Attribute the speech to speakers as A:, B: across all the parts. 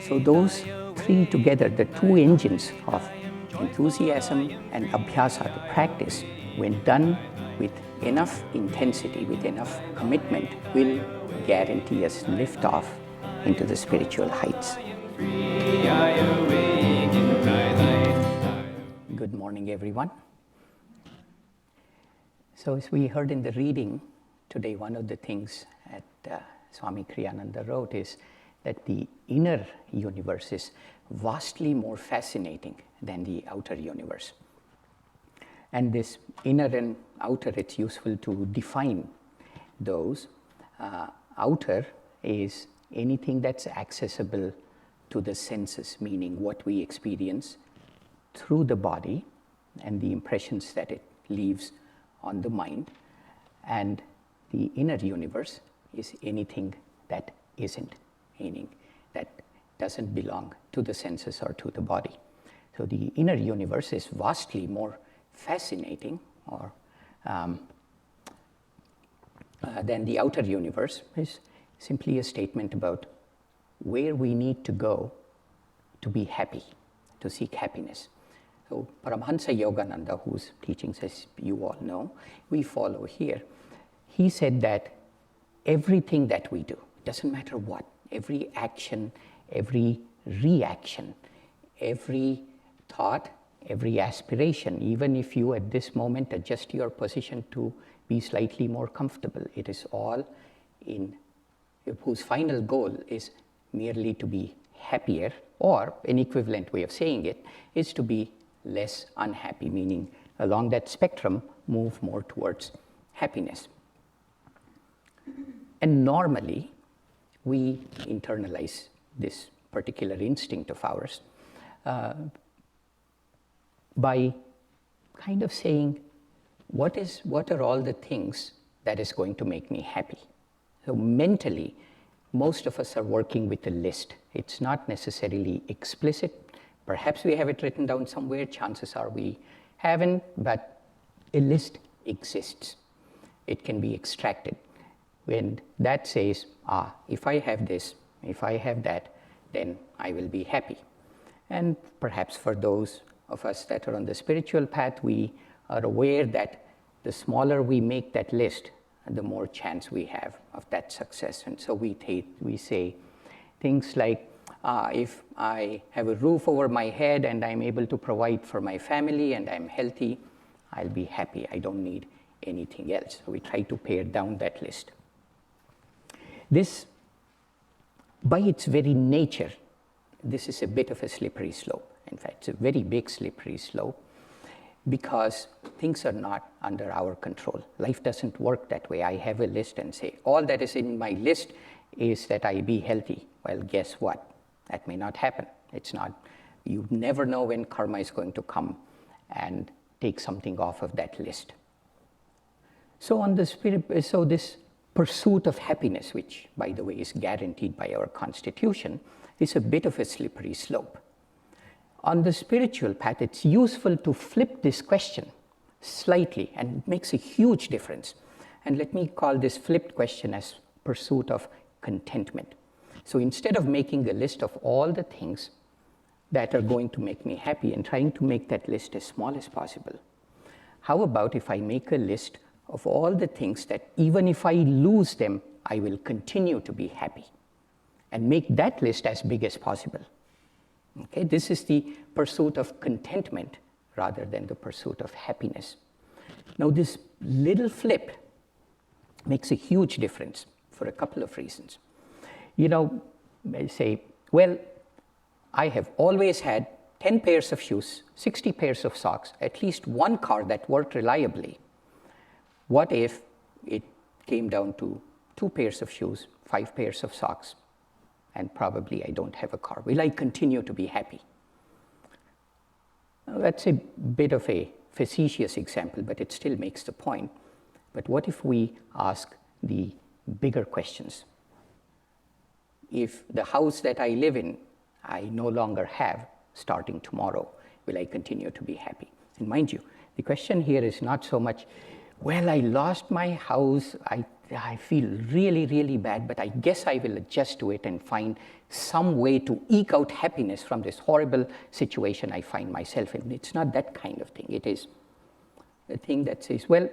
A: So those three together, the two engines of enthusiasm and abhyasa, the practice, when done with enough intensity, with enough commitment, will guarantee us liftoff into the spiritual heights. Good morning, everyone. So as we heard in the reading today, one of the things that Swami Kriyananda wrote is that the inner universe is vastly more fascinating than the outer universe. And this inner and outer, it's useful to define those. Outer is anything that's accessible to the senses, meaning what we experience through the body and the impressions that it leaves on the mind. And the inner universe is anything that isn't, meaning that doesn't belong to the senses or to the body. So the inner universe is vastly more fascinating or than the outer universe. Is simply a statement about where we need to go to be happy, to seek happiness. So Paramhansa Yogananda, whose teachings, as you all know, we follow here, he said that everything that we do, doesn't matter what, every action, every reaction, every thought, every aspiration, even if you at this moment adjust your position to be slightly more comfortable, it is all in whose final goal is merely to be happier, or an equivalent way of saying it is to be less unhappy, meaning along that spectrum move more towards happiness. And normally we internalize this particular instinct of ours by kind of saying, what are all the things that is going to make me happy? So mentally, most of us are working with a list. It's not necessarily explicit. Perhaps we have it written down somewhere. Chances are we haven't, but a list exists. It can be extracted. When that says, if I have this, if I have that, then I will be happy. And perhaps for those of us that are on the spiritual path, we are aware that the smaller we make that list, the more chance we have of that success. And so we say things like, if I have a roof over my head and I'm able to provide for my family and I'm healthy, I'll be happy. I don't need anything else. So we try to pare down that list. This, by its very nature, this is a bit of a slippery slope. In fact, it's a very big slippery slope because things are not under our control. Life doesn't work that way. I have a list and say, all that is in my list is that I be healthy. Well, guess what? That may not happen. It's not, you never know when karma is going to come and take something off of that list. So on the spirit, so this pursuit of happiness, which by the way is guaranteed by our constitution, is a bit of a slippery slope. On the spiritual path, it's useful to flip this question slightly, and it makes a huge difference. And let me call this flipped question as pursuit of contentment. So instead of making a list of all the things that are going to make me happy and trying to make that list as small as possible, how about if I make a list of all the things that even if I lose them, I will continue to be happy, and make that list as big as possible. Okay, this is the pursuit of contentment rather than the pursuit of happiness. Now, this little flip makes a huge difference for a couple of reasons. You know, I say, well, I have always had 10 pairs of shoes, 60 pairs of socks, at least one car that worked reliably. What if it came down to 2 pairs of shoes, 5 pairs of socks, and probably I don't have a car? Will I continue to be happy? Now, that's a bit of a facetious example, but it still makes the point. But what if we ask the bigger questions? If the house that I live in, I no longer have starting tomorrow, will I continue to be happy? And mind you, the question here is not so much well, I lost my house, I feel really, really bad, but I guess I will adjust to it and find some way to eke out happiness from this horrible situation I find myself in. It's not that kind of thing. It is a thing that says, well,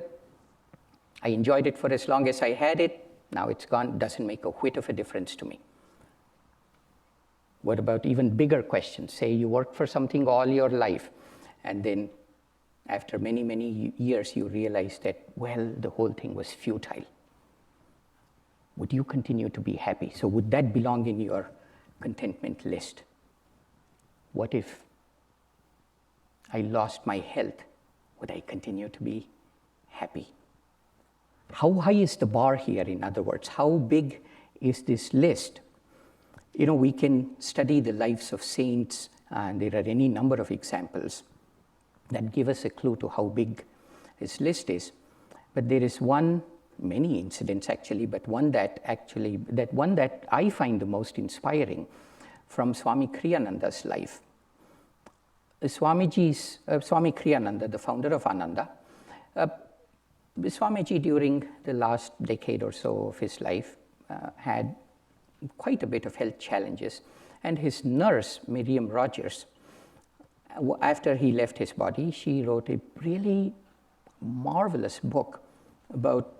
A: I enjoyed it for as long as I had it, now it's gone, doesn't make a whit of a difference to me. What about even bigger questions? Say you worked for something all your life, and then after many, many years you realize that, well, the whole thing was futile. Would you continue to be happy? So would that belong in your contentment list? What if I lost my health? Would I continue to be happy? How high is the bar here, in other words? How big is this list? You know, we can study the lives of saints, and there are any number of examples that give us a clue to how big this list is. But there is many incidents actually, but one that I find the most inspiring from Swami Kriyananda's life. Swami Kriyananda, the founder of Ananda, Swamiji during the last decade or so of his life had quite a bit of health challenges, and his nurse, Miriam Rogers, after he left his body, she wrote a really marvelous book about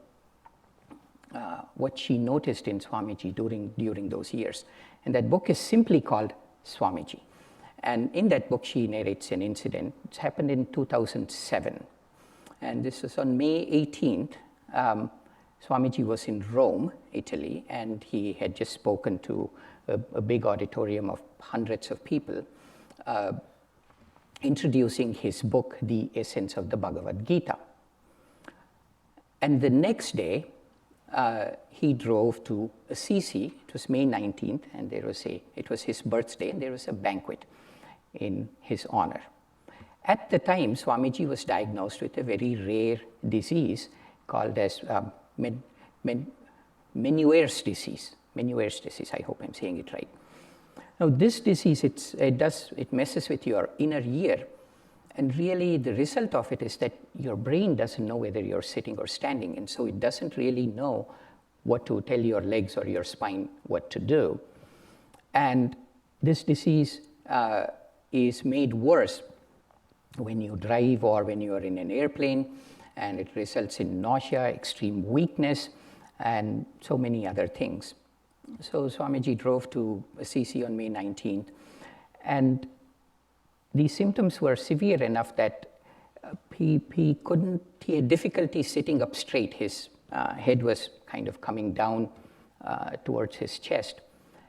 A: what she noticed in Swamiji during those years. And that book is simply called Swamiji. And in that book, she narrates an incident. It's happened in 2007. And this was on May 18th. Swamiji was in Rome, Italy, and he had just spoken to a big auditorium of hundreds of people, introducing his book, The Essence of the Bhagavad Gita. And the next day, he drove to Assisi. It was May 19th, and it was his birthday, and there was a banquet in his honor. At the time, Swamiji was diagnosed with a very rare disease called as Meniere's disease. Meniere's disease, I hope I'm saying it right. Now, this disease, it messes with your inner ear, and really the result of it is that your brain doesn't know whether you're sitting or standing, and so it doesn't really know what to tell your legs or your spine what to do. And this disease is made worse when you drive or when you are in an airplane, and it results in nausea, extreme weakness, and so many other things. So Swamiji drove to Assisi on May 19th, and the symptoms were severe enough that he had difficulty sitting up straight. His head was kind of coming down towards his chest.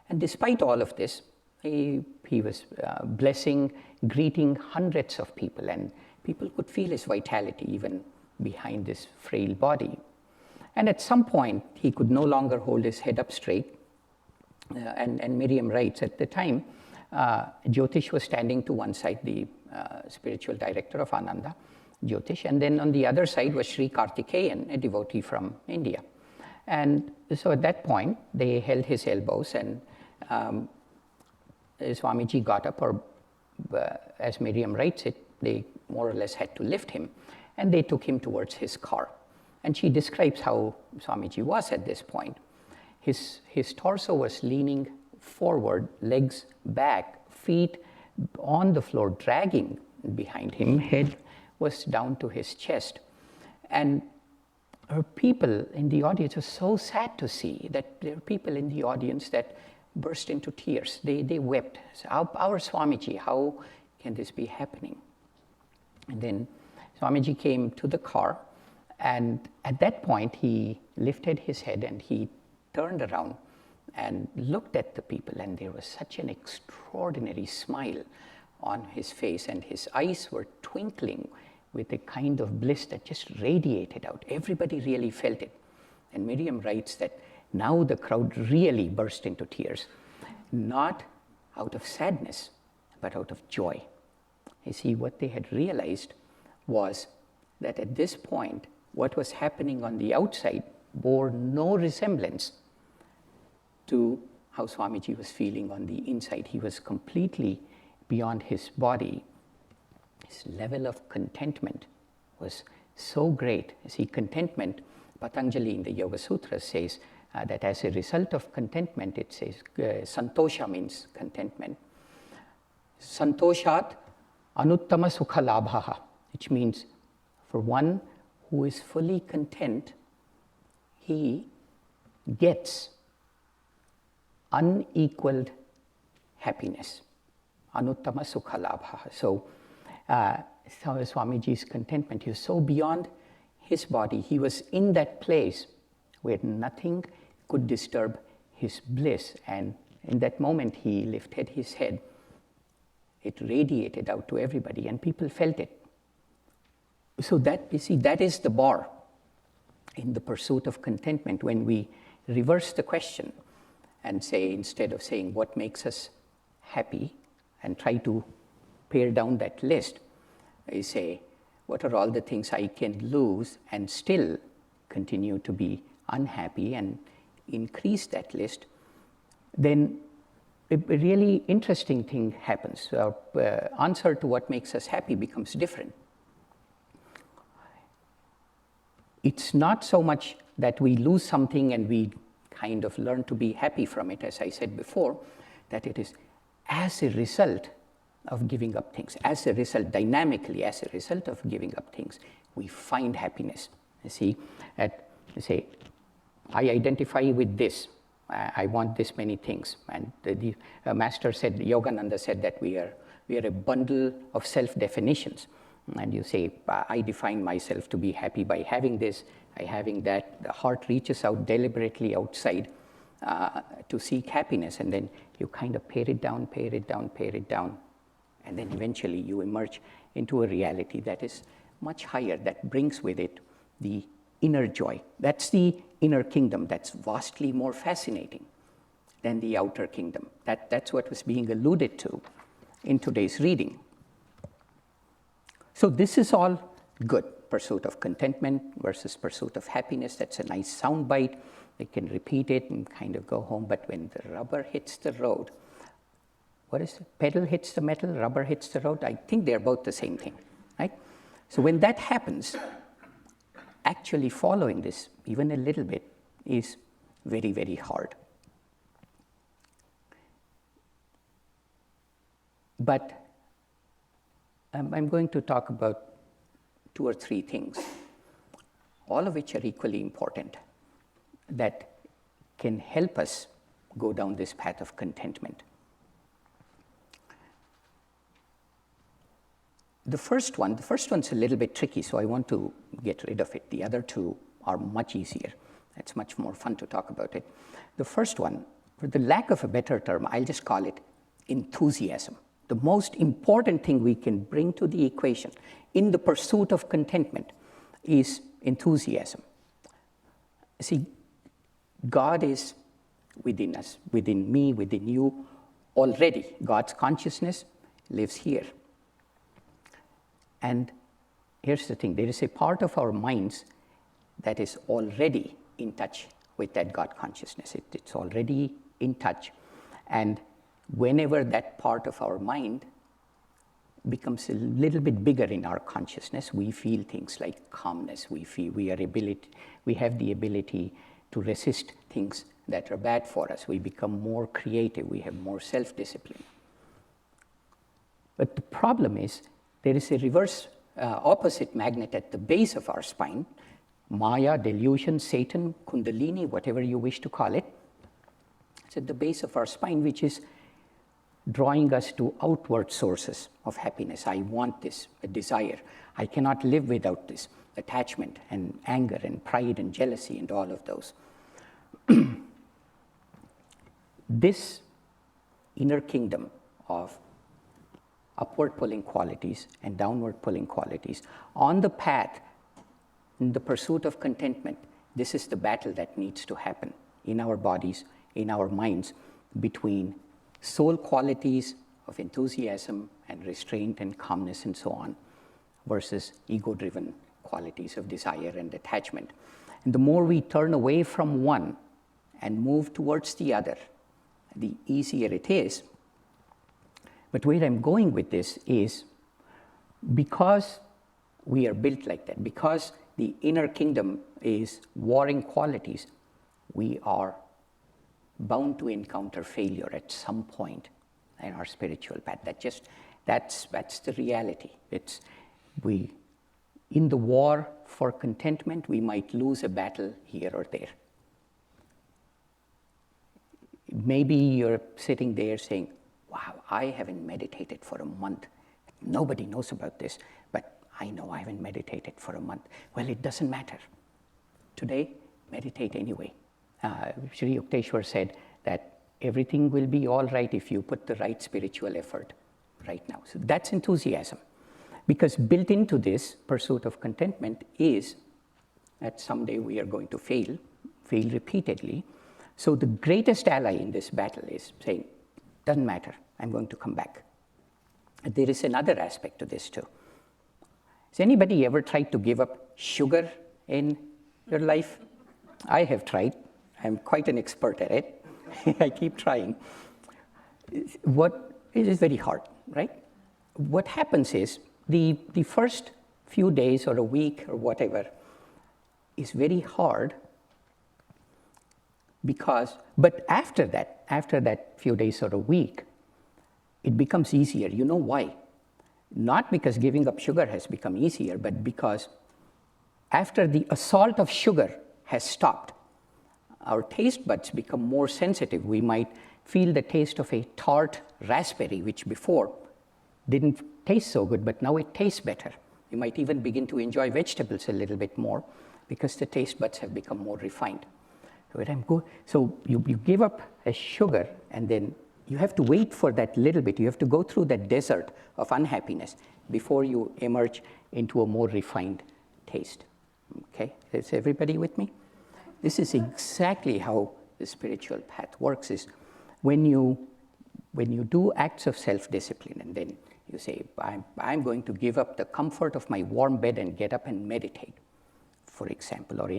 A: And despite all of this, he was blessing, greeting hundreds of people, and people could feel his vitality even behind this frail body. And at some point, he could no longer hold his head up straight. And Miriam writes, at the time, Jyotish was standing to one side, the spiritual director of Ananda, Jyotish, and then on the other side was Sri Kartikeyan, a devotee from India. And so at that point, they held his elbows, and Swamiji got up, or as Miriam writes it, they more or less had to lift him, and they took him towards his car. And she describes how Swamiji was at this point. His torso was leaning forward, legs back, feet on the floor, dragging behind him, head was down to his chest. And people in the audience were so sad to see that there were people in the audience that burst into tears. They wept. So, our Swamiji, how can this be happening? And then Swamiji came to the car, and at that point he lifted his head and he turned around and looked at the people, and there was such an extraordinary smile on his face, and his eyes were twinkling with a kind of bliss that just radiated out. Everybody really felt it. And Miriam writes that now the crowd really burst into tears, not out of sadness, but out of joy. You see, what they had realized was that at this point, what was happening on the outside bore no resemblance to how Swamiji was feeling on the inside. He was completely beyond his body. His level of contentment was so great. See, contentment, Patanjali in the Yoga Sutras says that as a result of contentment, it says, santosha means contentment. Santoshat anuttama sukha labhaha, which means for one who is fully content, he gets unequaled happiness. Anuttama sukha labhaha. So, Swamiji's contentment, he was so beyond his body. He was in that place where nothing could disturb his bliss. And in that moment, he lifted his head. It radiated out to everybody, and people felt it. So that, you see, that is the bar in the pursuit of contentment. When we reverse the question and say, instead of saying what makes us happy, and try to pare down that list, I say, what are all the things I can lose and still continue to be unhappy, and increase that list, then a really interesting thing happens. Our answer to what makes us happy becomes different. It's not so much that we lose something and we kind of learn to be happy from it, as I said before, that it is as a result of giving up things, as a result, dynamically, as a result of giving up things, we find happiness. You see, say, I identify with this, I want this many things. And the master said, Yogananda said that we are a bundle of self-definitions. And you say, I define myself to be happy by having this, by having that. The heart reaches out deliberately outside to seek happiness, and then you kind of pare it down, pare it down, pare it down. And then eventually you emerge into a reality that is much higher, that brings with it the inner joy. That's the inner kingdom. That's vastly more fascinating than the outer kingdom. That's what was being alluded to in today's reading. So this is all good. Pursuit of contentment versus pursuit of happiness. That's a nice sound bite. They can repeat it and kind of go home. But when the rubber hits the road, what is it? Pedal hits the metal, rubber hits the road. I think they're both the same thing, right? So when that happens, actually following this, even a little bit, is very, very hard. But I'm going to talk about 2 or 3 things, all of which are equally important, that can help us go down this path of contentment. The first one's a little bit tricky, so I want to get rid of it. The other 2 are much easier. It's much more fun to talk about it. The first one, for the lack of a better term, I'll just call it enthusiasm. The most important thing we can bring to the equation in the pursuit of contentment is enthusiasm. See, God is within us, within me, within you already. God's consciousness lives here. And here's the thing, there is a part of our minds that is already in touch with that God consciousness. It's already in touch. And whenever that part of our mind becomes a little bit bigger in our consciousness, we feel things like calmness. We have the ability to resist things that are bad for us. We become more creative. We have more self-discipline. But the problem is, there is a reverse opposite magnet at the base of our spine, Maya, delusion, Satan, Kundalini, whatever you wish to call it. It's at the base of our spine, which is drawing us to outward sources of happiness. I want this, a desire. I cannot live without this, attachment and anger and pride and jealousy and all of those. This inner kingdom of upward pulling qualities and downward pulling qualities, on the path, in the pursuit of contentment, this is the battle that needs to happen in our bodies, in our minds, between soul qualities of enthusiasm and restraint and calmness and so on, versus ego-driven qualities of desire and attachment. And the more we turn away from one and move towards the other, the easier it is. But where I'm going with this is, because we are built like that. Because the inner kingdom is warring qualities, we are bound to encounter failure at some point in our spiritual path. That's the reality. In the war for contentment, we might lose a battle here or there. Maybe you're sitting there saying, wow, I haven't meditated for a month. Nobody knows about this, but I know I haven't meditated for a month. Well, it doesn't matter. Today, meditate anyway. Sri Yukteswar said that everything will be all right if you put the right spiritual effort right now. So that's enthusiasm. Because built into this pursuit of contentment is that someday we are going to fail repeatedly. So the greatest ally in this battle is saying, doesn't matter, I'm going to come back. There is another aspect to this too. Has anybody ever tried to give up sugar in your life? I have tried. I'm quite an expert at it. I keep trying. It is very hard, right? What happens is the first few days or a week or whatever is very hard but after that few days or a week, it becomes easier. You know why? Not because giving up sugar has become easier, but because after the assault of sugar has stopped, our taste buds become more sensitive. We might feel the taste of a tart raspberry, which before didn't taste so good, but now it tastes better. You might even begin to enjoy vegetables a little bit more because the taste buds have become more refined. So you give up a sugar, and then you have to wait for that little bit. You have to go through that desert of unhappiness before you emerge into a more refined taste. Okay, is everybody with me? This is exactly how the spiritual path works. Is when you do acts of self-discipline, and then you say, I'm going to give up the comfort of my warm bed and get up and meditate, for example, or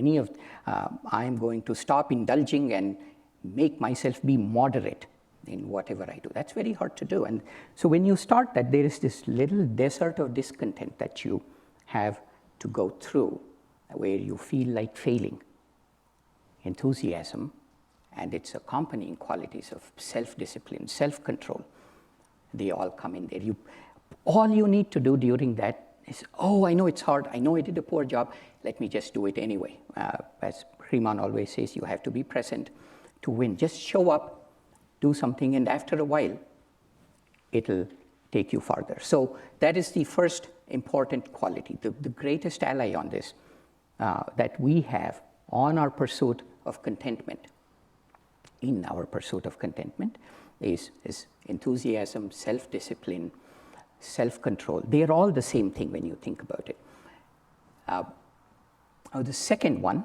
A: I'm going to stop indulging and make myself be moderate in whatever I do. That's very hard to do. And so when you start that, there is this little desert of discontent that you have to go through, where you feel like failing. Enthusiasm and its accompanying qualities of self-discipline, self-control, they all come in there. All you need to do during that is, I know it's hard, I know I did a poor job, let me just do it anyway. As Riemann always says, you have to be present to win. Just show up, do something, and after a while, it'll take you farther. So that is the first important quality, the greatest ally on this that we have on our pursuit of contentment. In our pursuit of contentment is enthusiasm, self-discipline, self-control. They are all the same thing when you think about it. The second one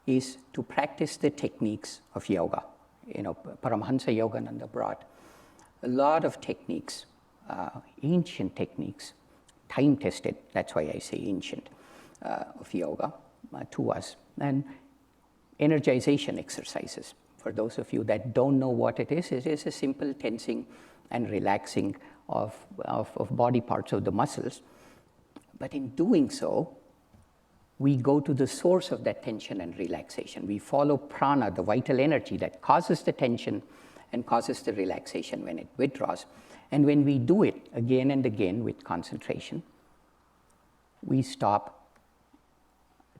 A: is to practice the techniques of yoga. Paramhansa Yogananda brought a lot of techniques, ancient techniques, time-tested, that's why I say ancient, of yoga to us. And energization exercises. For those of you that don't know what it is a simple tensing and relaxing of body parts of the muscles. But in doing so, we go to the source of that tension and relaxation. We follow prana, the vital energy that causes the tension and causes the relaxation when it withdraws. And when we do it again and again with concentration, we stop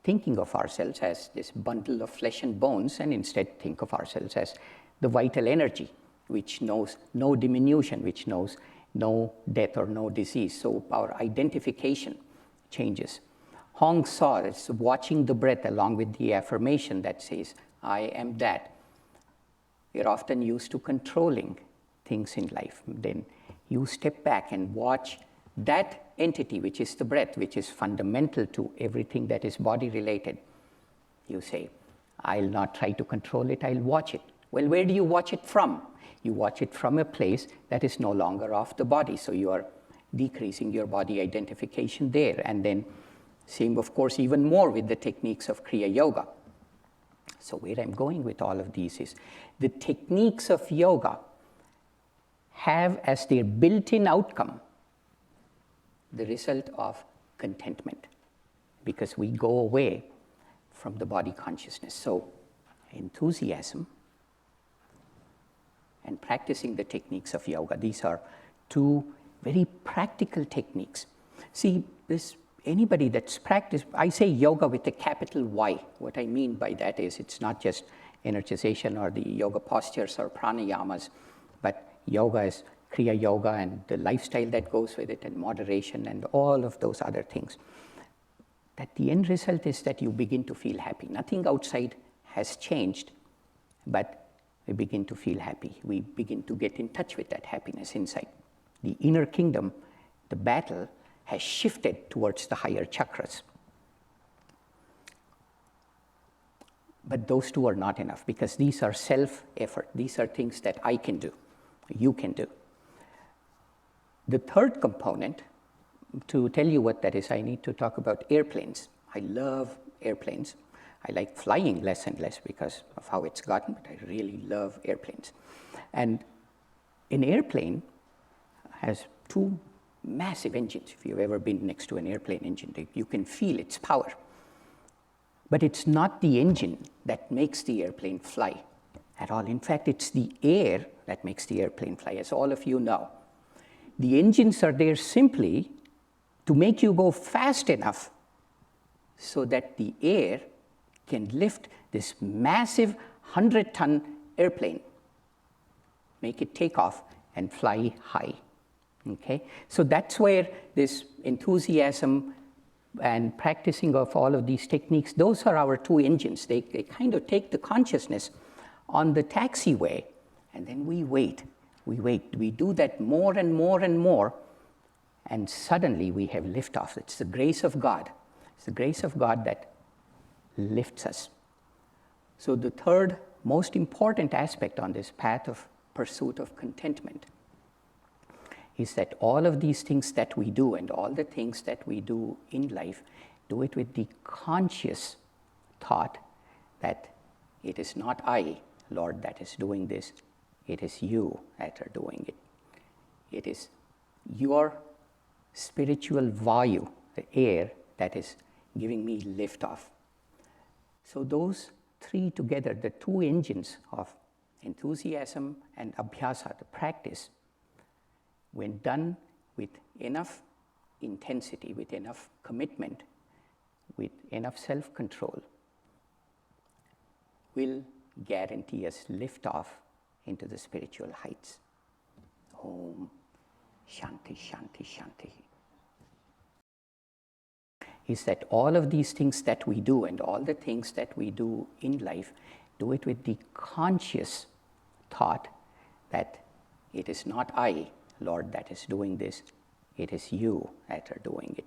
A: thinking of ourselves as this bundle of flesh and bones, and instead think of ourselves as the vital energy, which knows no diminution, which knows no death or no disease. So our identification changes. Hong Saw is watching the breath along with the affirmation that says, I am that. We're often used to controlling things in life. Then you step back and watch that entity, which is the breath, which is fundamental to everything that is body related. You say, I'll not try to control it, I'll watch it. Well, where do you watch it from? You watch it from a place that is no longer of the body. So you are decreasing your body identification there. And then same, of course, even more with the techniques of Kriya Yoga. So where I'm going with all of these is the techniques of yoga have as their built-in outcome the result of contentment, because we go away from the body consciousness. So enthusiasm and practicing the techniques of yoga, these are two very practical techniques. See, anybody that's practiced, I say yoga with a capital Y. What I mean by that is it's not just energization or the yoga postures or pranayamas, but yoga is Kriya Yoga and the lifestyle that goes with it and moderation and all of those other things. That the end result is that you begin to feel happy. Nothing outside has changed, but we begin to feel happy. We begin to get in touch with that happiness inside. The inner kingdom, the battle, has shifted towards the higher chakras. But those two are not enough, because these are self-effort. These are things that I can do, you can do. The third component, to tell you what that is, I need to talk about airplanes. I love airplanes. I like flying less and less because of how it's gotten, but I really love airplanes. And an airplane has two massive engines. If you've ever been next to an airplane engine, you can feel its power. But it's not the engine that makes the airplane fly at all. In fact, it's the air that makes the airplane fly, as all of you know. The engines are there simply to make you go fast enough so that the air can lift this massive 100-ton airplane, make it take off and fly high. Okay? So that's where this enthusiasm and practicing of all of these techniques, those are our two engines. They kind of take the consciousness on the taxiway, and then we wait. We do that more and more and more, and suddenly we have liftoff. It's the grace of God. It's the grace of God that lifts us. So the third most important aspect on this path of pursuit of contentment is that all of these things that we do and all the things that we do in life, do it with the conscious thought that it is not I, Lord, that is doing this. It is you that are doing it. It is your spiritual vayu, the air, that is giving me liftoff. So those three together, the two engines of enthusiasm and abhyasa, the practice, when done with enough intensity, with enough commitment, with enough self-control, will guarantee us liftoff into the spiritual heights. Om Shanti, Shanti, Shanti. Is that all of these things that we do and all the things that we do in life, do it with the conscious thought that it is not I, Lord, that is doing this. It is you that are doing it.